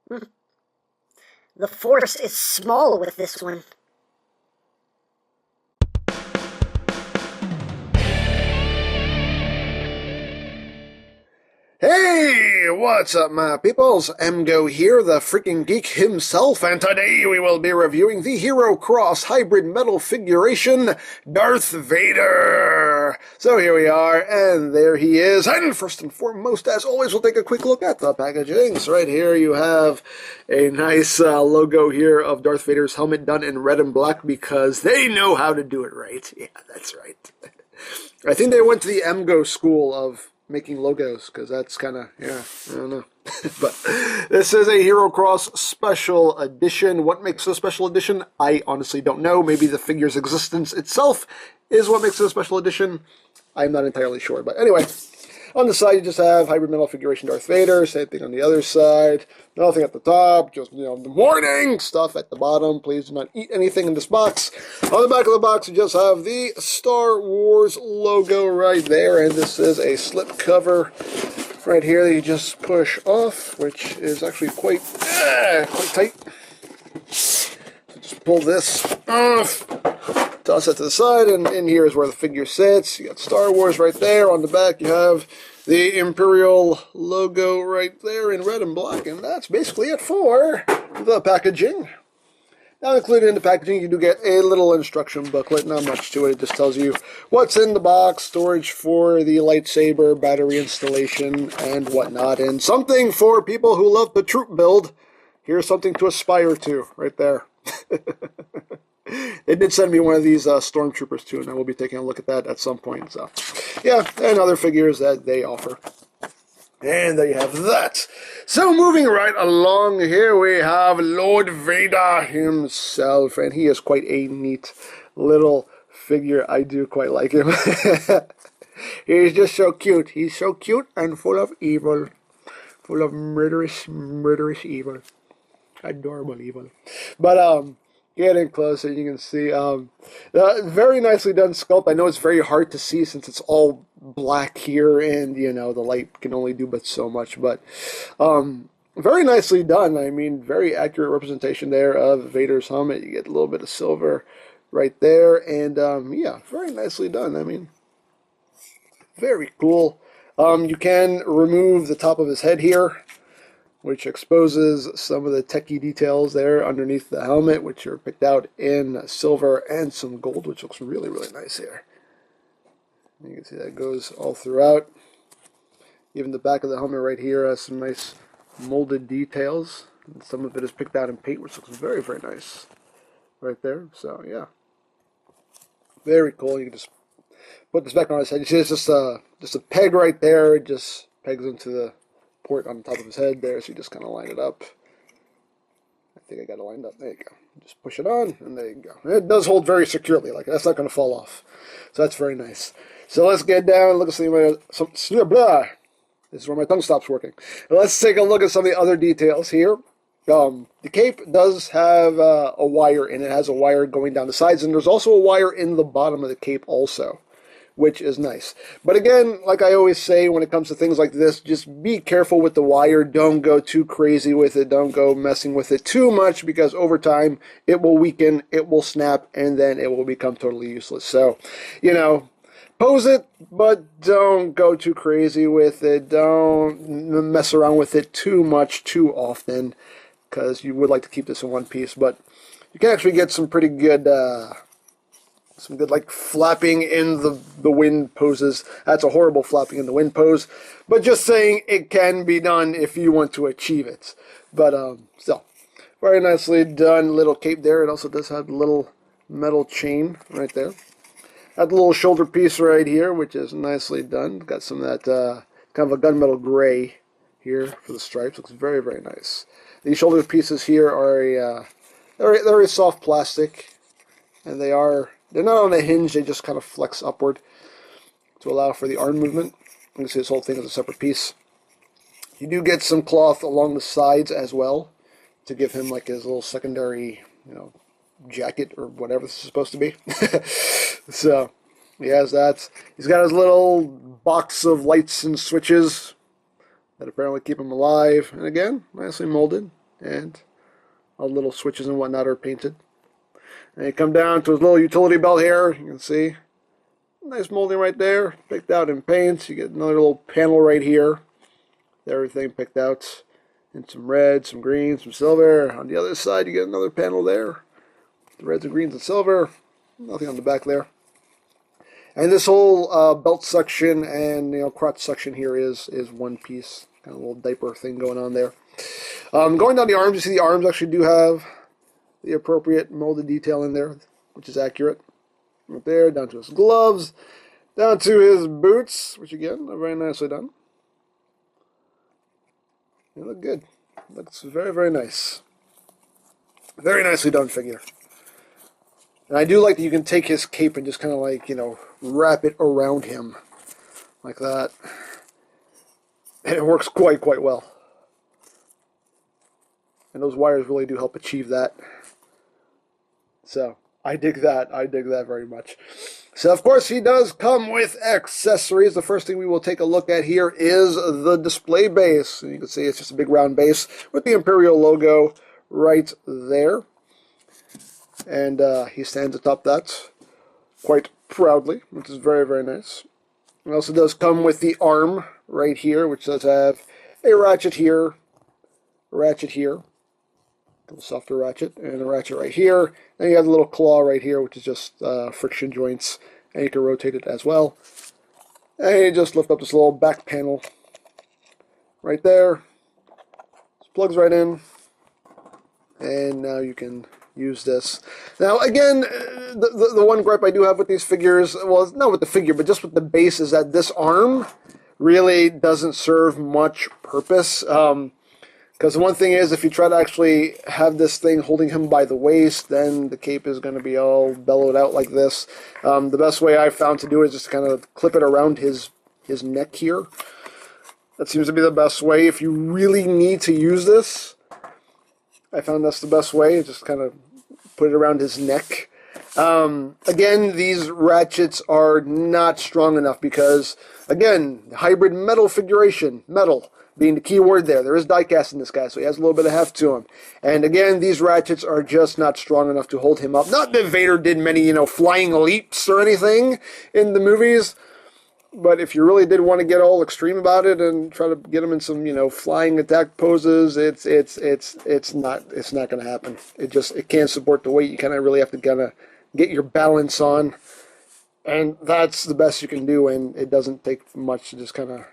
The force is small with this one. Hey, what's up, my peoples? EmGo here, the freaking geek himself, and today we will be reviewing the HeroCross hybrid metal figuration, Darth Vader. So here we are, and there he is. And first and foremost, as always, we'll take a quick look at the packaging. So right here you have a nice logo here of Darth Vader's helmet done in red and black because they know how to do it right. Yeah, that's right. I think they went to the EmGo school of making logos, because that's kind of, yeah, I don't know. But this is a HeroCross special edition. What makes it a special edition? I honestly don't know. Maybe the figure's existence itself is what makes it a special edition. I'm not entirely sure. But anyway, on the side you just have hybrid metal figuration Darth Vader. Same thing on the other side. Nothing at the top. Just, the warning stuff at the bottom. Please do not eat anything in this box. On the back of the box, you just have the Star Wars logo right there. And this is a slip cover right here that you just push off, which is actually quite tight. So just pull this off. Toss it to the side, and in here is where the figure sits. You got Star Wars right there. On the back, you have the Imperial logo right there in red and black, and that's basically it for the packaging. Now, included in the packaging, you do get a little instruction booklet. Not much to it. It just tells you what's in the box, storage for the lightsaber, battery installation, and whatnot, and something for people who love the troop build. Here's something to aspire to right there. They did send me one of these stormtroopers too, and I will be taking a look at that at some point. So, yeah, and other figures that they offer. And there you have that. So, moving right along, here we have Lord Vader himself, and he is quite a neat little figure. I do quite like him. He's just so cute. He's so cute and full of evil. Full of murderous evil. Adorable evil. But, getting closer, you can see very nicely done sculpt. I know it's very hard to see since it's all black here, and the light can only do but so much. But very nicely done. I mean, very accurate representation there of Vader's helmet. You get a little bit of silver right there, and yeah, very nicely done. I mean, very cool. You can remove the top of his head here, which exposes some of the techie details there underneath the helmet, which are picked out in silver and some gold, which looks really, really nice here. You can see that goes all throughout. Even the back of the helmet right here has some nice molded details. And some of it is picked out in paint, which looks very, very nice right there. So, yeah. Very cool. You can just put this back on his head. You see it's just a peg right there. It just pegs into the port on the top of his head there, so you just kind of line it up. I think I got it lined up. There you go. Just push it on, and there you go. It does hold very securely, like that's not going to fall off. So that's very nice. So let's get down. Look at some blah. This is where my tongue stops working. Let's take a look at some of the other details here. The cape does have a wire in it. It has a wire going down the sides, and there's also a wire in the bottom of the cape also, which is nice. But again, like I always say when it comes to things like this, just be careful with the wire. Don't go too crazy with it. Don't go messing with it too much, because over time it will weaken, it will snap, and then it will become totally useless. So, pose it, but don't go too crazy with it. Don't mess around with it too much, too often, because you would like to keep this in one piece. But you can actually get some pretty good like flapping in the wind poses. That's a horrible flapping in the wind pose, but just saying it can be done if you want to achieve it. But still, very nicely done little cape there. It also does have a little metal chain right there. Got the little shoulder piece right here, which is nicely done. Got some of that kind of a gunmetal gray here for the stripes. Looks very, very nice. These shoulder pieces here are they're a soft plastic, and they're not on a hinge. They just kind of flex upward to allow for the arm movement. You can see this whole thing is a separate piece. You do get some cloth along the sides as well to give him like his little secondary, jacket or whatever this is supposed to be. So he has that. He's got his little box of lights and switches that apparently keep him alive. And again, nicely molded. and all the little switches and whatnot are painted. And you come down to his little utility belt here. You can see nice molding right there, picked out in paint. You get another little panel right here. Everything picked out in some red, some green, some silver. On the other side, you get another panel there. The reds and greens and silver. Nothing on the back there. And this whole belt section and crotch section here is one piece. Kind of a little diaper thing going on there. Going down the arms, you see the arms actually do have the appropriate molded detail in there, which is accurate. Right there, down to his gloves, down to his boots, which again are very nicely done. They look good. Looks very, very nice. Very nicely done figure. And I do like that you can take his cape and just kind of like, wrap it around him. Like that. And it works quite well. And those wires really do help achieve that. So, I dig that. I dig that very much. So, of course, he does come with accessories. The first thing we will take a look at here is the display base. And you can see it's just a big round base with the Imperial logo right there. And he stands atop that quite proudly, which is very, very nice. It also does come with the arm right here, which does have a ratchet here, a little softer ratchet, and a ratchet right here. Then you have the little claw right here, which is just friction joints, and you can rotate it as well. And you just lift up this little back panel right there. This plugs right in, and now you can use this. Now, again, the one gripe I do have with these figures, well, not with the figure, but just with the base, is that this arm really doesn't serve much purpose. Because the one thing is, if you try to actually have this thing holding him by the waist, then the cape is going to be all bellowed out like this. The best way I've found to do it is just kind of clip it around his neck here. That seems to be the best way. If you really need to use this, I found that's the best way. Just kind of put it around his neck. Again, these ratchets are not strong enough because, again, hybrid metal figuration, metal being the key word there. There is die-cast in this guy, so he has a little bit of heft to him. And again, these ratchets are just not strong enough to hold him up. Not that Vader did many, flying leaps or anything in the movies, but if you really did want to get all extreme about it and try to get him in some, flying attack poses, it's not going to happen. It can't support the weight. You kind of really have to kind of get your balance on, and that's the best you can do. And it doesn't take much to just kind of,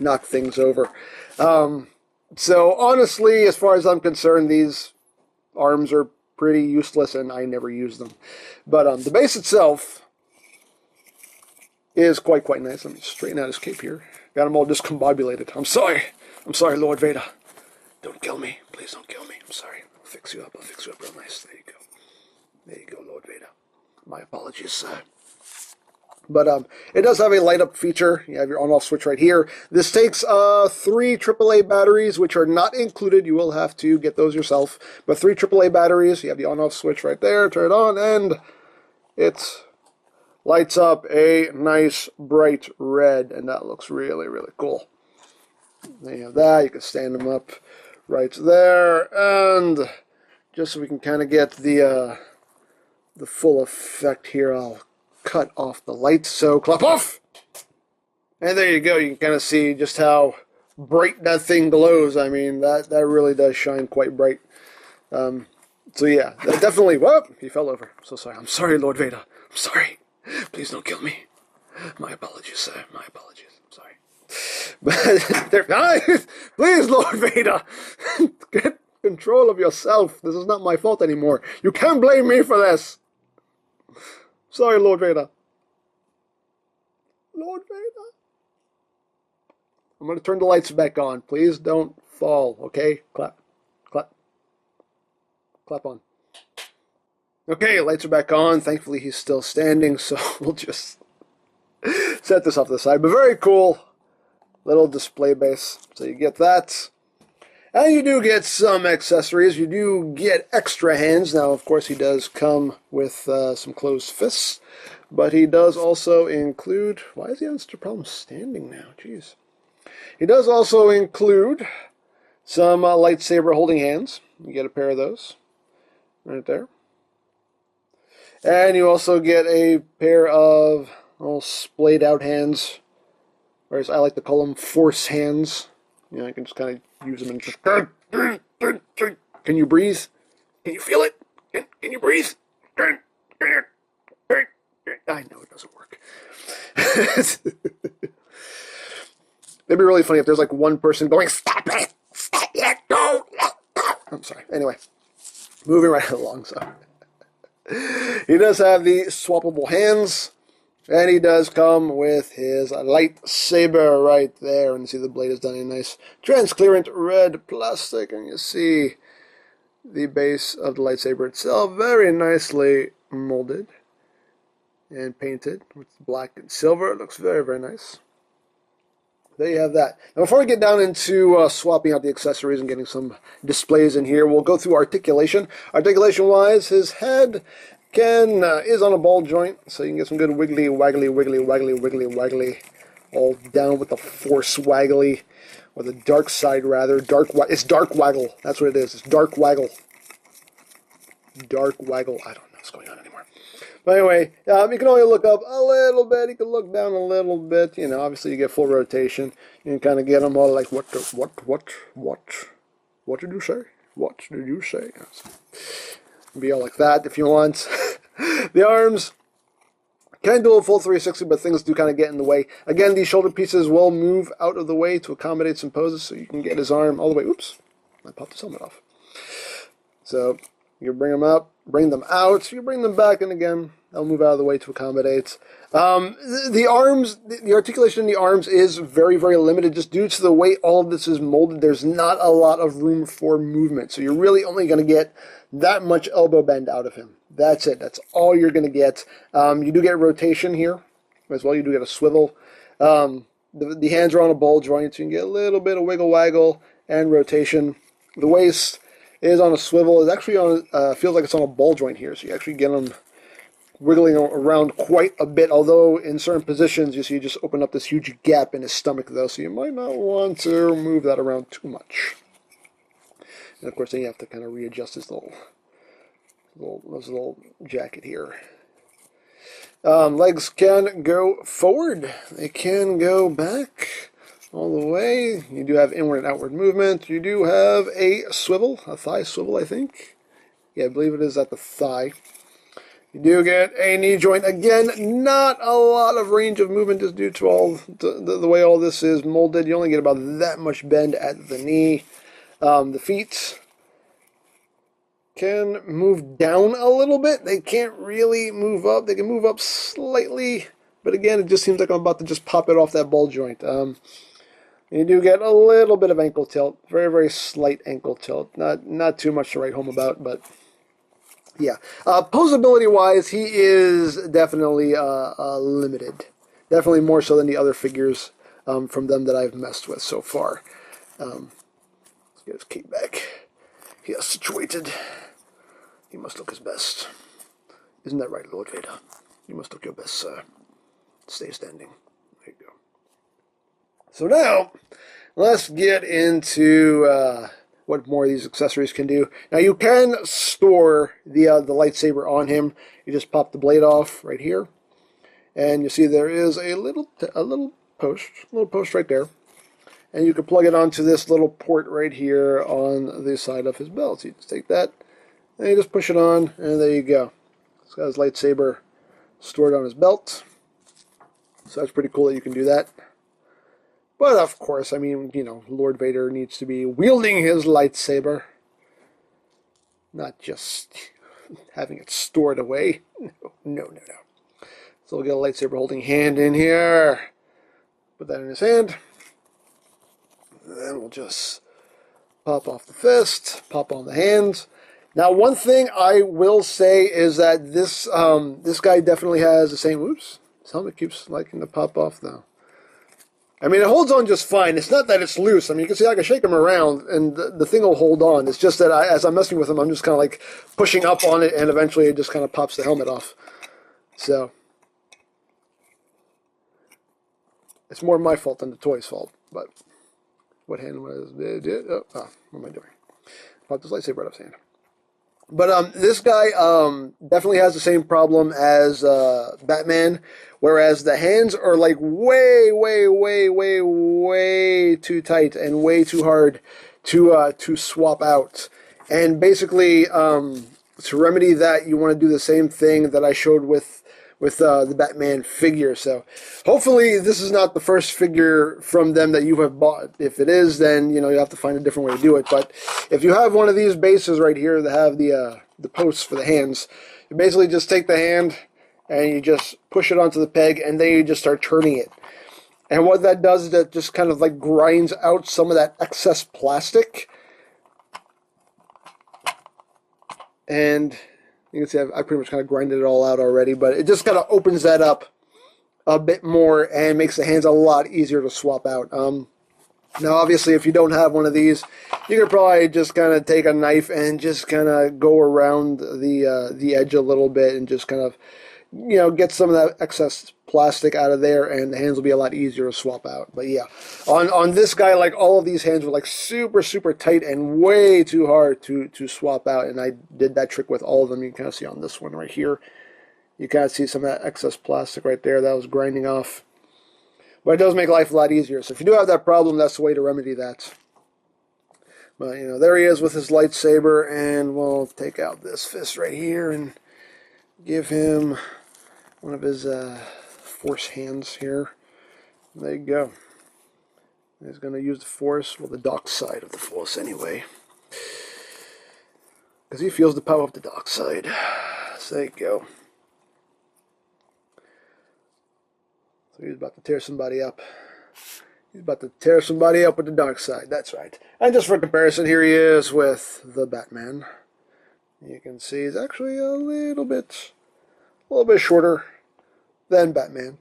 knock things over. So honestly, as far as I'm concerned, these arms are pretty useless, and I never use them. But the base itself is quite nice. Let me straighten out his cape here. Got him all discombobulated. I'm sorry, Lord Vader. Don't kill me. Please don't kill me. I'm sorry. I'll fix you up. Real nice. There you go, Lord Vader. My apologies, sir. But it does have a light-up feature. You have your on-off switch right here. This takes 3 AAA batteries, which are not included. You will have to get those yourself. But 3 AAA batteries. You have the on-off switch right there. Turn it on, and it lights up a nice bright red, and that looks really, really cool. There you have that. You can stand them up right there, and just so we can kind of get the full effect here, I'll cut off the lights, so clap off! And there you go. You can kind of see just how bright that thing glows. I mean, that really does shine quite bright. So yeah, that definitely, whoop, he fell over. So sorry. I'm sorry, Lord Vader. I'm sorry. Please don't kill me. My apologies, sir. My apologies. I'm sorry. But please, Lord Vader, get control of yourself. This is not my fault anymore. You can't blame me for this. Sorry, Lord Vader. Lord Vader. I'm going to turn the lights back on. Please don't fall, okay? Clap. Clap. Clap on. Okay, lights are back on. Thankfully, he's still standing, so we'll just set this off to the side. But very cool little display base. So you get that. And you do get some accessories. You do get extra hands. Now, of course, he does come with some closed fists. But he does also include... Why is he having such a problem standing now? Jeez. He does also include Some lightsaber holding hands. You get a pair of those right there. And you also get a pair of little splayed out hands, or as I like to call them, force hands. You know, you can just kind of use them and just... Can you breathe? Can you feel it? Can you breathe? I know it doesn't work. It'd be really funny if there's like one person going, stop it, go. I'm sorry. Anyway, moving right along. So he does have the swappable hands, and he does come with his lightsaber right there. And you see the blade is done in nice transparent red plastic, and you see the base of the lightsaber itself very nicely molded and painted with black and silver. It looks very, very nice. There you have that. Now, before we get down into swapping out the accessories and getting some displays in here, we'll go through articulation. Articulation-wise, his head is on a ball joint, so you can get some good wiggly, waggly, wiggly, waggly, wiggly, waggly, all down with the force waggly, or the dark side rather. It's dark waggle. That's what it is. It's dark waggle. Dark waggle. I don't know what's going on anymore. But anyway, you can only look up a little bit. You can look down a little bit. You know, obviously you get full rotation. You can kind of get them all like, what did you say? What did you say? Be all like that if you want. The arms can do a full 360, but things do kind of get in the way. Again, these shoulder pieces will move out of the way to accommodate some poses, so you can get his arm all the way. Oops, I popped his helmet off. So you bring them up, bring them out, you bring them back, and again, they'll move out of the way to accommodate. The arms, the articulation in the arms is very, very limited just due to the way all of this is molded. There's not a lot of room for movement, so you're really only going to get that much elbow bend out of him. That's it. That's all you're going to get. You do get rotation here as well. You do get a swivel. The hands are on a ball joint, so you can get a little bit of wiggle waggle and rotation. The waist is on a swivel. It's actually on feels like it's on a ball joint here, so you actually get them wiggling around quite a bit, although in certain positions you see just open up this huge gap in his stomach though, so you might not want to move that around too much. And of course then you have to kind of readjust his little jacket here. Legs can go forward, they can go back all the way. You do have inward and outward movement. You do have a swivel, a thigh swivel, I think. Yeah, I believe it is at the thigh. You do get a knee joint. Again, not a lot of range of movement just due to all the way all this is molded. You only get about that much bend at the knee. The feet can move down a little bit. They can't really move up. They can move up slightly, but again, it just seems like I'm about to just pop it off that ball joint. You do get a little bit of ankle tilt, very, very slight ankle tilt. Not too much to write home about, but yeah. Poseability-wise, he is definitely limited. Definitely more so than the other figures from them that I've messed with so far. Let's get his cape back. He is situated. He must look his best. Isn't that right, Lord Vader? You must look your best, sir. Stay standing. There you go. So now, let's get into what more of these accessories can do. Now you can store the lightsaber on him. You just pop the blade off right here, and you see there is a little post right there, and you can plug it onto this little port right here on the side of his belt. So you just take that, and you just push it on, and there you go. He's got his lightsaber stored on his belt. So that's pretty cool that you can do that. But of course, I mean, you know, Lord Vader needs to be wielding his lightsaber, not just having it stored away. No. So we'll get a lightsaber holding hand in here. Put that in his hand. And then we'll just pop off the fist, pop on the hands. Now, one thing I will say is that this guy definitely has the same. Oops, his helmet keeps liking to pop off now. I mean, it holds on just fine. It's not that it's loose. I mean, you can see I can shake him around, and the thing will hold on. It's just that as I'm messing with him, I'm just kind of like pushing up on it, and eventually it just kind of pops the helmet off. So it's more my fault than the toy's fault. But What hand was it? Oh, what am I doing? Pop this lightsaber out of his hand. But this guy definitely has the same problem as Batman, whereas the hands are like way too tight and way too hard to swap out. And basically, to remedy that, you want to do the same thing that I showed with the Batman figure. So hopefully this is not the first figure from them that you have bought. If it is, then you have to find a different way to do it. But if you have one of these bases right here that have the posts for the hands, you basically just take the hand and you just push it onto the peg, and then you just start turning it. And what that does is that just kind of like grinds out some of that excess plastic. And you can see I pretty much kind of grinded it all out already, but it just kind of opens that up a bit more and makes the hands a lot easier to swap out. Now, obviously, if you don't have one of these, you could probably just kind of take a knife and just kind of go around the edge a little bit and just kind of, get some of that excess plastic out of there, and the hands will be a lot easier to swap out. But yeah, on this guy, like, all of these hands were like super tight and way too hard to swap out, and I did that trick with all of them. You can kind of see on this one right here, you kind of see some of that excess plastic right there that was grinding off. But it does make life a lot easier. So if you do have that problem, that's the way to remedy that. But there he is with his lightsaber, and we'll take out this fist right here and give him one of his force hands here. There you go. He's going to use the force, well, the dark side of the force anyway, because he feels the power of the dark side. So there you go. So he's about to tear somebody up. He's about to tear somebody up with the dark side. That's right. And just for comparison, here he is with the Batman. You can see he's actually a little bit shorter than Batman.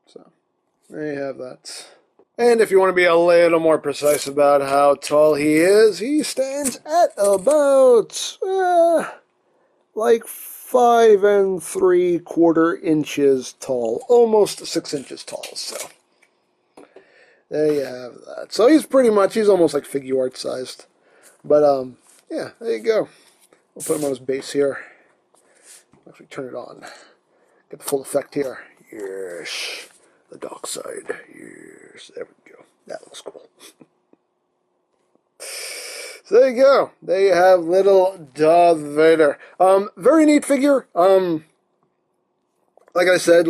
So there you have that. And if you want to be a little more precise about how tall he is, he stands at about like 5 3/4 inches tall, almost 6 inches tall. So there you have that. So he's almost like figure art sized. But yeah, there you go. We'll put him on his base here. Actually turn it on. Get the full effect here. Yes. The dark side. Yes. There we go. That looks cool. So there you go. There you have little Darth Vader. Very neat figure. Like I said,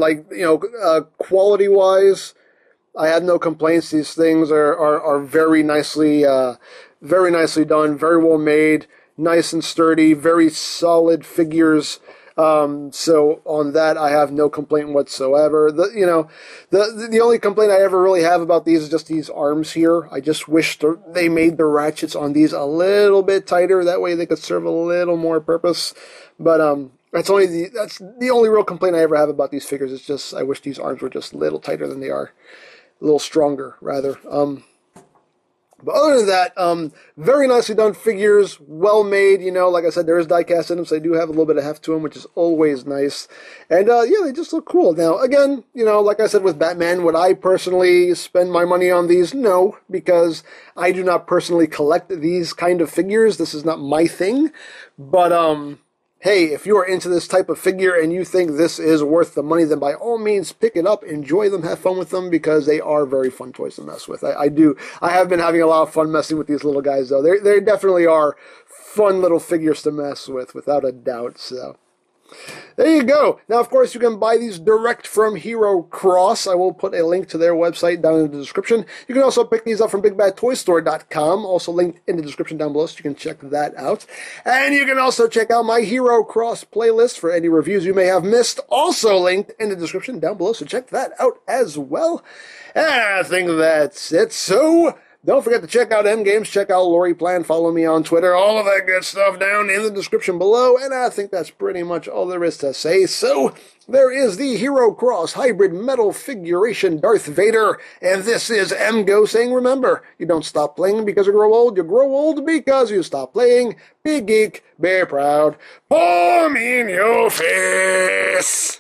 quality wise, I have no complaints. These things are very nicely done, very well made, nice and sturdy, very solid figures. So on that, I have no complaint whatsoever. The only complaint I ever really have about these is just these arms here. I just wish they made the ratchets on these a little bit tighter. That way they could serve a little more purpose. But that's the only real complaint I ever have about these figures. It's just I wish these arms were just a little tighter than they are, a little stronger rather. But other than that, very nicely done figures, well made. Like I said, there is die-cast in them, so they do have a little bit of heft to them, which is always nice. And yeah, they just look cool. Now, again, like I said with Batman, would I personally spend my money on these? No, because I do not personally collect these kind of figures. This is not my thing. But hey, if you are into this type of figure and you think this is worth the money, then by all means pick it up, enjoy them, have fun with them, because they are very fun toys to mess with. I have been having a lot of fun messing with these little guys, though. They definitely are fun little figures to mess with, without a doubt. So there you go. Now, of course, you can buy these direct from HeroCross. I will put a link to their website down in the description. You can also pick these up from BigBadToyStore.com, also linked in the description down below, so you can check that out. And you can also check out my HeroCross playlist for any reviews you may have missed, also linked in the description down below, so check that out as well. And I think that's it. So don't forget to check out EmGo's, check out Lori Plan, follow me on Twitter, all of that good stuff down in the description below, and I think that's pretty much all there is to say. So, there is the HeroCross Hybrid Metal Figuration Darth Vader, and this is EmGo saying, remember, you don't stop playing because you grow old because you stop playing. Be geek, be proud, palm in your face!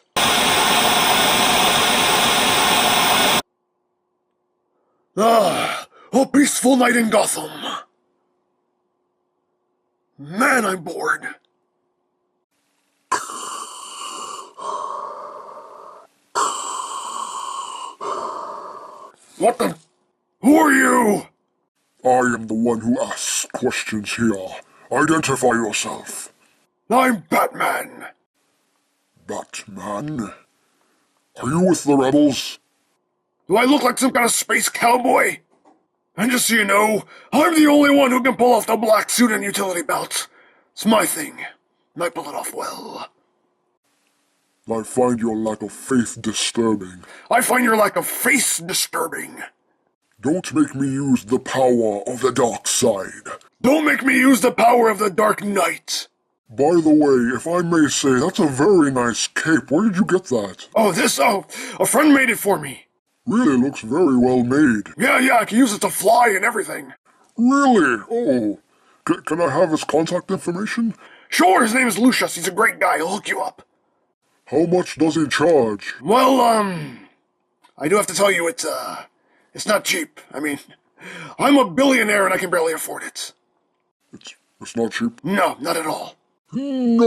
Ah. A peaceful night in Gotham. Man, I'm bored. What the? Who are you? I am the one who asks questions here. Identify yourself. I'm Batman. Batman? Are you with the rebels? Do I look like some kind of space cowboy? And just so you know, I'm the only one who can pull off the black suit and utility belt. It's my thing, and I pull it off well. I find your lack of faith disturbing. I find your lack of face disturbing. Don't make me use the power of the dark side. Don't make me use the power of the Dark Knight. By the way, if I may say, that's a very nice cape. Where did you get that? Oh, a friend made it for me. Really looks very well made. Yeah, I can use it to fly and everything. Really? Oh. Can I have his contact information? Sure, his name is Lucius. He's a great guy. He'll hook you up. How much does he charge? Well, I do have to tell you, it's not cheap. I mean, I'm a billionaire and I can barely afford it. It's not cheap? No, not at all. No.